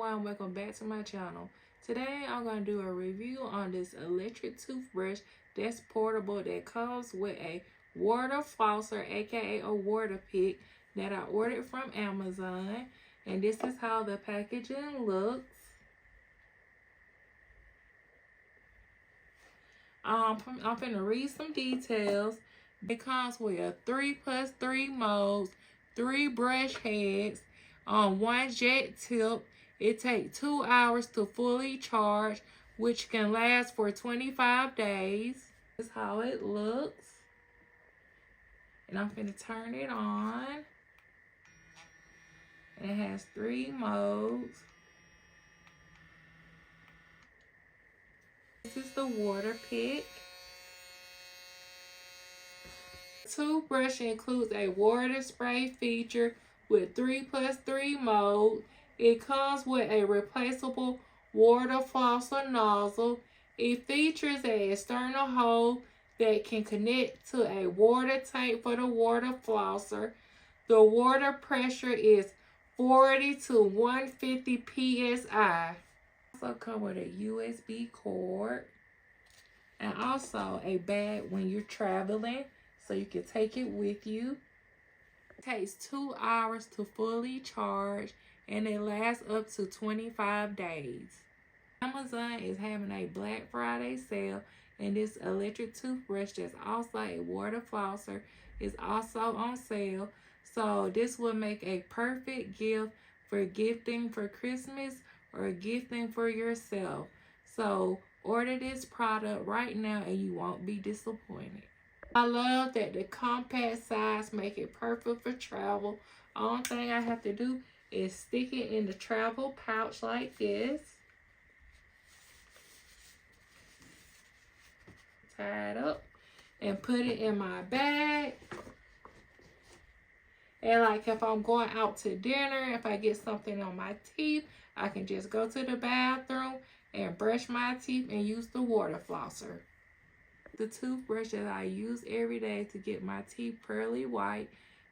everyone, welcome back to my channel. Today I'm going to do a review on this electric toothbrush that's portable that comes with a water flosser, aka a water pick, that I ordered from Amazon. And this is how the packaging looks. I'm going to read some details. It comes with a 3+3 modes, 3 brush heads, 1 jet tip. It takes 2 hours to fully charge, which can last for 25 days. This is how it looks. And I'm going to turn it on. And it has 3 modes. This is the water pick. The toothbrush includes a water spray feature with 3+3 mode. It comes with a replaceable water flosser nozzle. It features an external hole that can connect to a water tank for the water flosser. The water pressure is 40 to 150 psi. Also come with a USB cord and also a bag when you're traveling, so you can take it with you. It takes 2 hours to fully charge and it lasts up to 25 days. Amazon is having a Black Friday sale, and this electric toothbrush that's also a water flosser is also on sale. So this will make a perfect gift for gifting for Christmas or gifting for yourself. So order this product right now and you won't be disappointed. I love that the compact size make it perfect for travel. Only thing I have to do is stick it in the travel pouch like this. Tie it up and put it in my bag. And like if I'm going out to dinner, if I get something on my teeth, I can just go to the bathroom and brush my teeth and use the water flosser. The toothbrush that I use every day to get my teeth pearly white.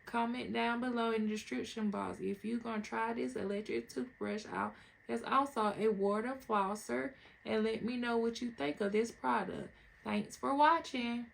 Comment down below in the description box if you're going to try this electric toothbrush out. There's also a water flosser, and let me know what you think of this product. Thanks for watching.